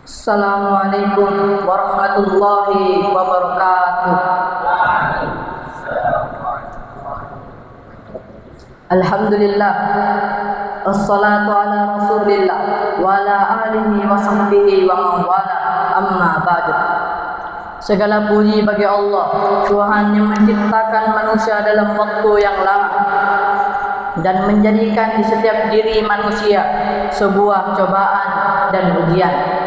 Assalamualaikum warahmatullahi wabarakatuh. Alhamdulillah, assalatu ala rasulillah wa ala alihi wa sahbihi wa man wala, amma ba'du. Segala puji bagi Allah, Tuhan yang menciptakan manusia dalam waktu yang lama dan menjadikan di setiap diri manusia sebuah cobaan dan ujian.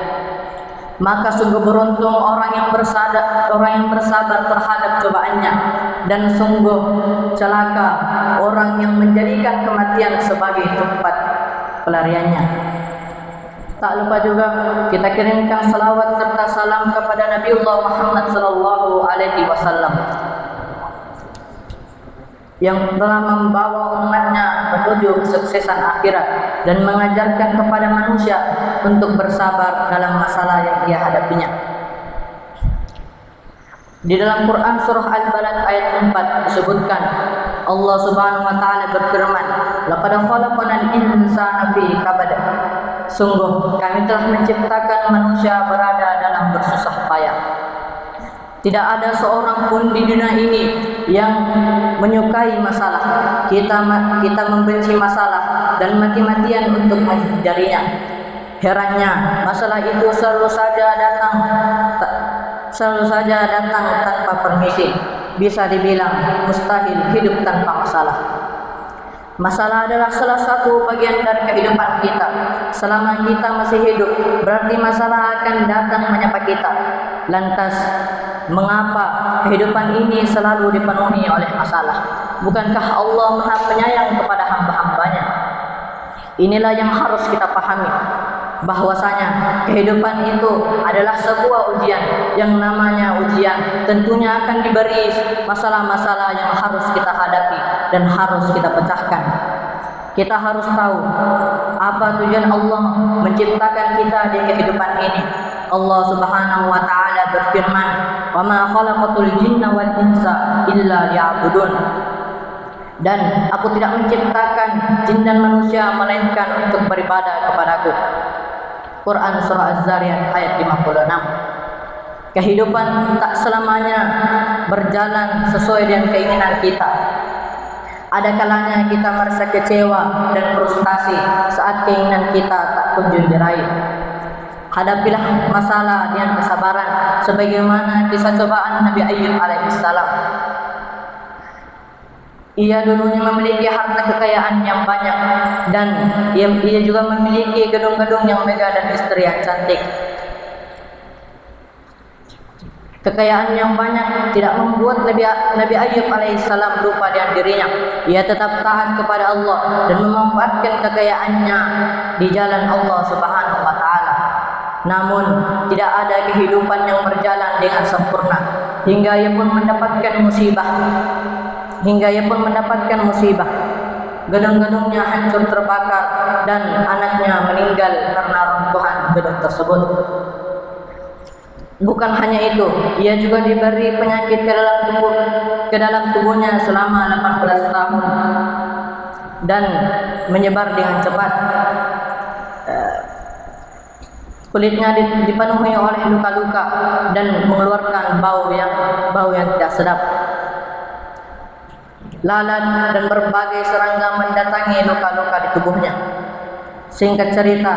Maka sungguh beruntung orang yang bersabar terhadap cobaannya, dan sungguh celaka orang yang menjadikan kematian sebagai tempat pelariannya. Tak lupa juga kita kirimkan salawat serta salam kepada Nabiullah Muhammad sallallahu alaihi wasallam yang telah membawa umatnya menuju kesuksesan akhirat dan mengajarkan kepada manusia untuk bersabar dalam masalah yang ia hadapinya. Di dalam Quran surah Al-Balad ayat 4 disebutkan, Allah Subhanahu wa taala berfirman, "Laqad khalaqnal insana fi kabad." Sungguh kami telah menciptakan manusia berada dalam bersusah payah. Tidak ada seorang pun di dunia ini yang menyukai masalah. Kita membenci masalah dan mati-matian untuk menghindarinya. Herannya, masalah itu selalu saja datang tanpa permisi. Bisa dibilang mustahil hidup tanpa masalah. Masalah adalah salah satu bagian dari kehidupan kita. Selama kita masih hidup, berarti masalah akan datang menyapa kita. Lantas, mengapa kehidupan ini selalu dipenuhi oleh masalah? Bukankah Allah Maha Penyayang kepada hamba-hambanya? Inilah yang harus kita pahami, bahwasanya kehidupan itu adalah sebuah ujian. Yang namanya ujian tentunya akan diberi masalah-masalah yang harus kita hadapi dan harus kita pecahkan. Kita harus tahu apa tujuan Allah menciptakan kita di kehidupan ini. Allah Subhanahu wa taala berfirman, "Wa ma khalaqatul jinna wal insa illa liya'budun." Dan aku tidak menciptakan jin dan manusia melainkan untuk beribadah kepadaku. Quran surah Az-Zariyat ayat 56. Kehidupan tak selamanya berjalan sesuai dengan keinginan kita. Ada kalanya kita merasa kecewa dan frustasi saat keinginan kita tak kunjung diraih. Hadapilah masalah dengan kesabaran, sebagaimana kisah cobaan Nabi Ayyub alaihissalam. Ia dulunya memiliki harta kekayaan yang banyak, dan ia juga memiliki gedung-gedung yang megah dan istri yang cantik. Kekayaan yang banyak tidak membuat Nabi Ayyub alaihissalam lupa dengan dirinya. Ia tetap taat kepada Allah dan memanfaatkan kekayaannya di jalan Allah Subhanahu wa taala. Namun tidak ada kehidupan yang berjalan dengan sempurna hingga ia pun mendapatkan musibah. Gedung-gedungnya hancur terbakar dan anaknya meninggal karena runtuhan gedung tersebut. Bukan hanya itu, ia juga diberi penyakit ke dalam tubuhnya selama 18 tahun dan menyebar dengan cepat. Kulitnya dipenuhi oleh luka-luka dan mengeluarkan bau yang tidak sedap. Lalat dan berbagai serangga mendatangi luka-luka di tubuhnya. Singkat cerita,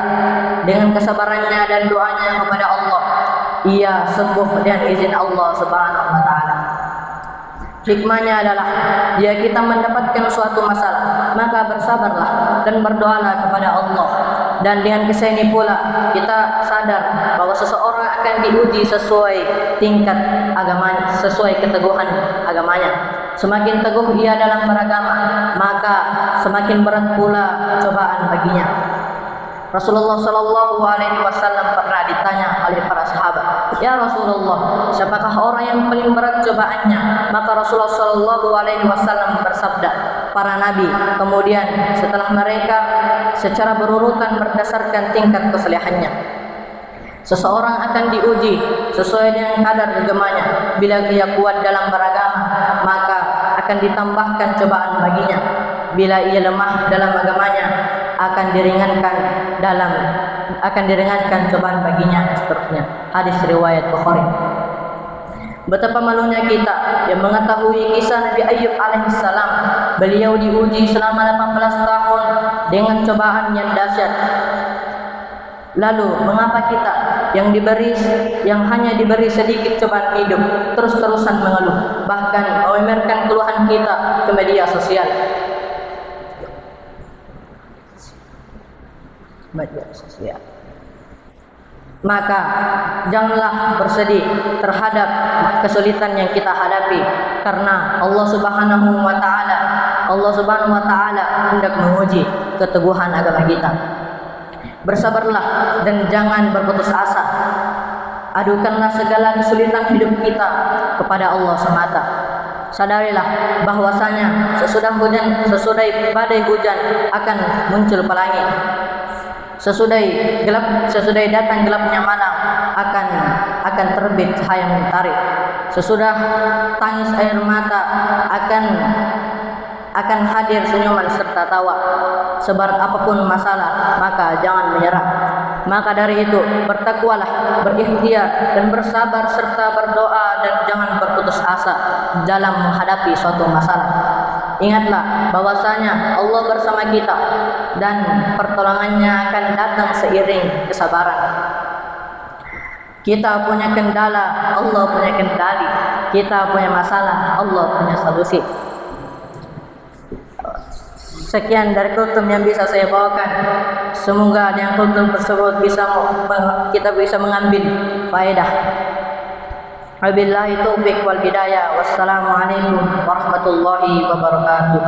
dengan kesabarannya dan doanya kepada Allah, ia sembuh dengan izin Allah Subhanahu wa taala. Hikmahnya adalah jika kita mendapatkan suatu masalah, maka bersabarlah dan berdoalah kepada Allah. Dan dengan kisah ini pula kita sadar bahwa seseorang akan diuji sesuai tingkat agamanya, sesuai keteguhan agamanya. Semakin teguh ia dalam beragama, maka semakin berat pula cobaan baginya. Rasulullah sallallahu alaihi wasallam pernah ditanya oleh para sahabat, "Ya Rasulullah, siapakah orang yang paling berat cobaannya?" Maka Rasulullah sallallahu alaihi wasallam bersabda, "Para nabi." Kemudian setelah mereka secara berurutan berdasarkan tingkat kesalehannya. Seseorang akan diuji sesuai dengan kadar agamanya. Bila ia kuat dalam beragama, maka akan ditambahkan cobaan baginya. Bila ia lemah dalam agamanya, akan diringankan dalam akan diringankan cobaan baginya dan seterusnya. Hadis riwayat Bukhari. Betapa malunya kita yang mengetahui kisah Nabi Ayub alaihissalam. Beliau diuji selama 18 tahun dengan cobaan yang dahsyat. Lalu mengapa kita yang hanya diberi sedikit cobaan hidup terus-terusan mengeluh, bahkan memamerkan keluhan kita ke media sosial? Maka janganlah bersedih terhadap kesulitan yang kita hadapi, karena Allah Subhanahu wa taala hendak menguji keteguhan agama kita. Bersabarlah dan jangan berputus asa. Adukanlah segala kesulitan hidup kita kepada Allah semata. Sadarilah bahwasanya sesudah badai hujan akan muncul pelangi. Sesudah datang gelapnya malam akan terbit cahaya mentari. Sesudah tangis air mata akan hadir senyuman serta tawa. Seberat apapun masalah, maka jangan menyerah. Maka dari itu, bertakwalah, berikhtiar dan bersabar serta berdoa, dan jangan berputus asa dalam menghadapi suatu masalah. Ingatlah bahwasanya Allah bersama kita dan pertolongannya akan datang seiring kesabaran. Kita punya kendala, Allah punya kendali. Kita punya masalah, Allah punya solusi. Sekian dari kultum yang bisa saya bawakan. Semoga dengan kultum tersebut kita bisa mengambil faedah. Wabillahi taufiq wal hidayah. Wassalamualaikum warahmatullahi wabarakatuh.